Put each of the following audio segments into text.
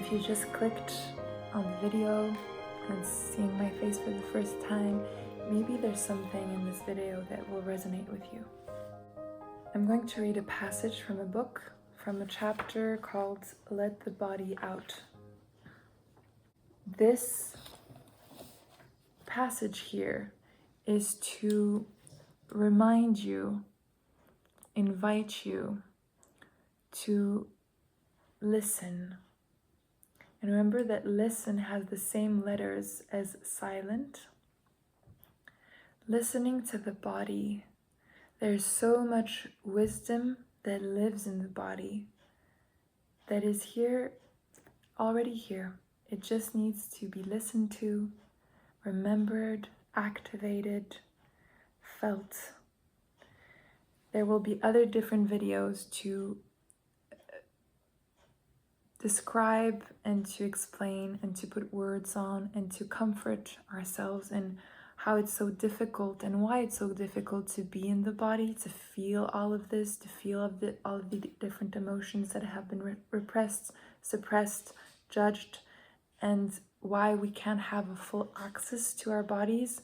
If you just clicked on the video and seeing my face for the first time, maybe there's something in this video that will resonate with you. I'm going to read a passage from a book, from a chapter called Let the Body Out. This passage here is to remind you, invite you to listen. And remember that listen has the same letters as silent. Listening to the body. There's so much wisdom that lives in the body that is here, already here. It just needs to be listened to, remembered, activated, felt. There will be other different videos to describe and to explain and to put words on and to comfort ourselves in how it's so difficult and why it's so difficult to be in the body, to feel all of this, to feel all of the different emotions that have been repressed, suppressed, judged, and why we can't have a full access to our bodies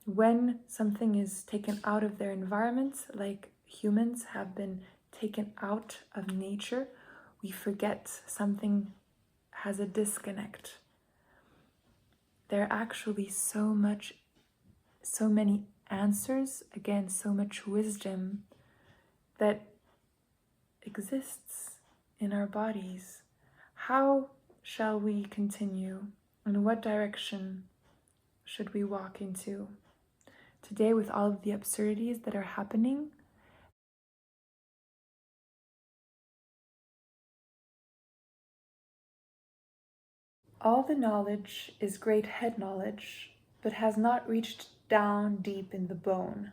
when something is taken out of their environment, like humans have been taken out of nature. We forget something has a disconnect. There are actually so many answers, again, so much wisdom that exists in our bodies. How shall we continue? In what direction should we walk into? Today, with all of the absurdities that are happening, all the knowledge is great head knowledge, but has not reached down deep in the bone.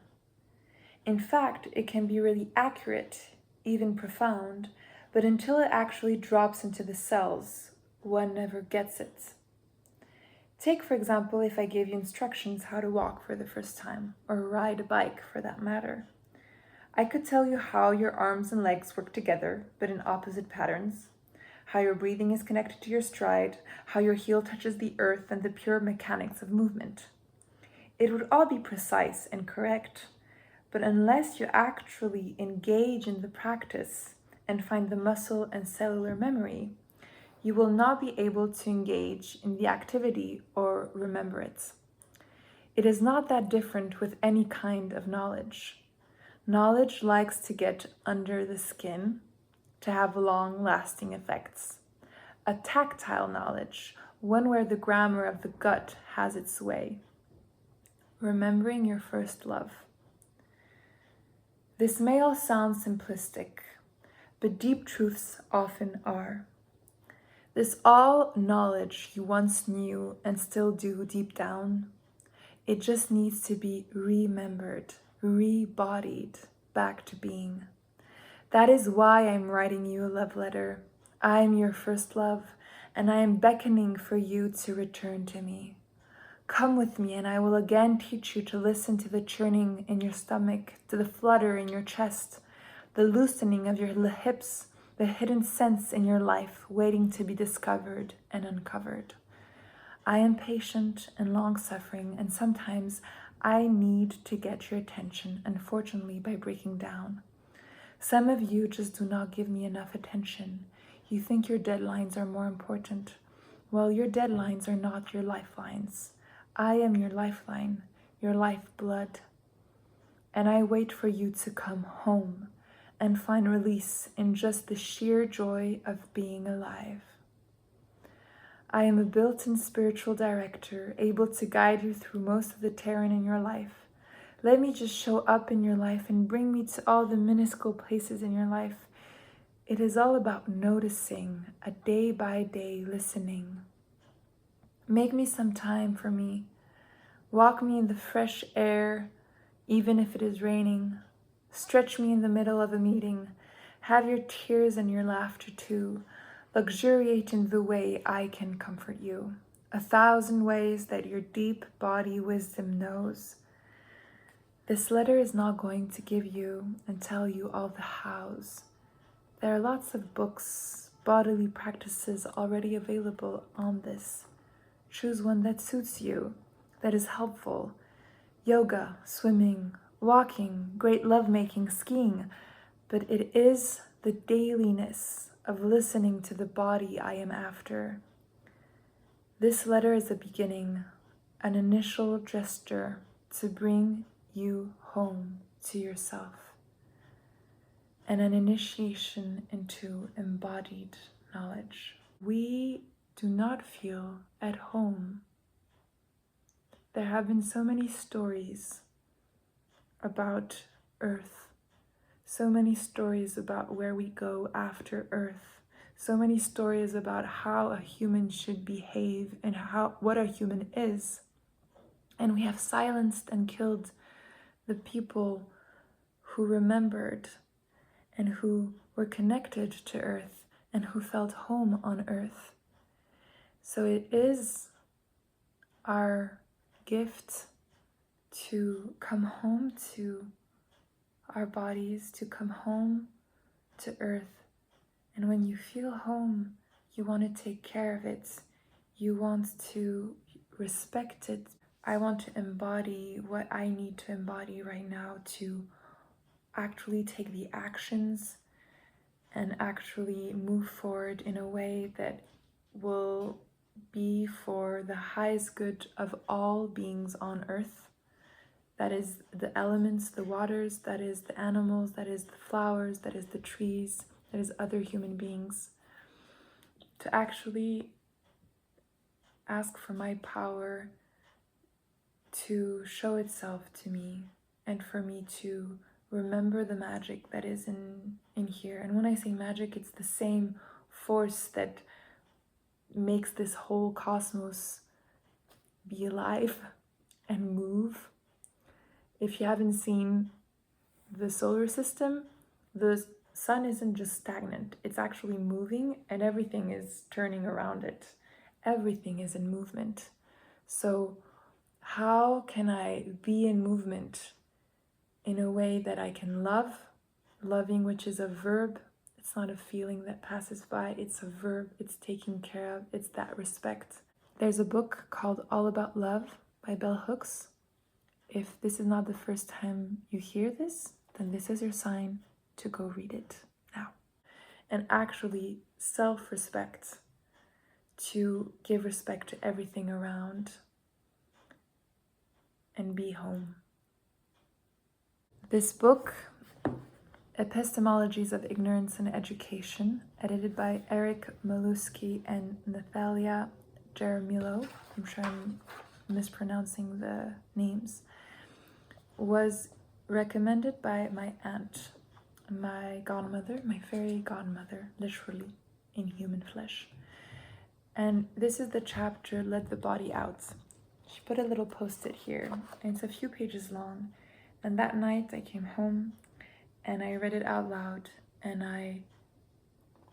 In fact, it can be really accurate, even profound, but until it actually drops into the cells, one never gets it. Take, for example, if I gave you instructions how to walk for the first time, or ride a bike for that matter. I could tell you how your arms and legs work together, but in opposite patterns, how your breathing is connected to your stride, how your heel touches the earth, and the pure mechanics of movement. It would all be precise and correct, but unless you actually engage in the practice and find the muscle and cellular memory, you will not be able to engage in the activity or remember it. It is not that different with any kind of knowledge. Knowledge likes to get under the skin to have long-lasting effects. A tactile knowledge, one where the grammar of the gut has its way. Remembering your first love. This may all sound simplistic, but deep truths often are. This all knowledge you once knew and still do deep down, it just needs to be remembered, rebodied back to being. That is why I'm writing you a love letter. I am your first love, and I am beckoning for you to return to me. Come with me, and I will again teach you to listen to the churning in your stomach, to the flutter in your chest, the loosening of your hips, the hidden sense in your life waiting to be discovered and uncovered. I am patient and long-suffering, and sometimes I need to get your attention, unfortunately, by breaking down. Some of you just do not give me enough attention. You think your deadlines are more important. Well, your deadlines are not your lifelines. I am your lifeline, your lifeblood. And I wait for you to come home and find release in just the sheer joy of being alive. I am a built-in spiritual director, able to guide you through most of the terrain in your life. Let me just show up in your life and bring me to all the minuscule places in your life. It is all about noticing, a day-by-day listening. Make me some time for me. Walk me in the fresh air, even if it is raining. Stretch me in the middle of a meeting. Have your tears and your laughter too. Luxuriate in the way I can comfort you. 1,000 ways that your deep body wisdom knows. This letter is not going to give you and tell you all the hows. There are lots of books, bodily practices already available on this. Choose one that suits you, that is helpful. Yoga, swimming, walking, great lovemaking, skiing. But it is the dailiness of listening to the body I am after. This letter is a beginning, an initial gesture to bring you home to yourself, and an initiation into embodied knowledge. We do not feel at home. There have been so many stories about Earth, so many stories about where we go after Earth, so many stories about how a human should behave and what a human is. And we have silenced and killed the people who remembered and who were connected to Earth and who felt home on Earth. So it is our gift to come home to our bodies, to come home to Earth. And when you feel home, you want to take care of it. You want to respect it. I want to embody what I need to embody right now to actually take the actions and actually move forward in a way that will be for the highest good of all beings on Earth. That is the elements, the waters, that is the animals, that is the flowers, that is the trees, that is other human beings. To actually ask for my power to show itself to me, and for me to remember the magic that is in here. And when I say magic, it's the same force that makes this whole cosmos be alive and move. If you haven't seen the solar system, the sun isn't just stagnant, it's actually moving, and everything is turning around it. Everything is in movement. So how can I be in movement in a way that I can love? Loving, which is a verb. It's not a feeling that passes by, it's a verb, it's taken care of, it's that respect. There's a book called All About Love by Bell Hooks. If this is not the first time you hear this, then this is your sign to go read it now. And actually self-respect, to give respect to everything around and be home. This book, Epistemologies of Ignorance and Education, edited by Erik, Malewski, and Nathalia Jaramillo, I'm sure I'm mispronouncing the names, was recommended by my aunt, my godmother, my fairy godmother, literally in human flesh. And this is the chapter, Let the Body Out. She put a little post-it here, and it's a few pages long. And that night I came home and I read it out loud, and I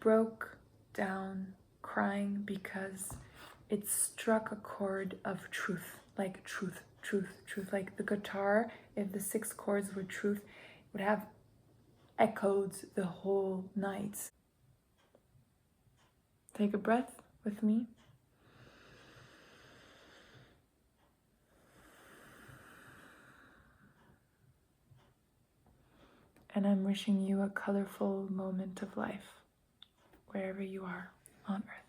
broke down crying because it struck a chord of truth, like truth, truth, truth. Like the guitar, if the 6 chords were truth, it would have echoed the whole night. Take a breath with me. And I'm wishing you a colorful moment of life, wherever you are on Earth.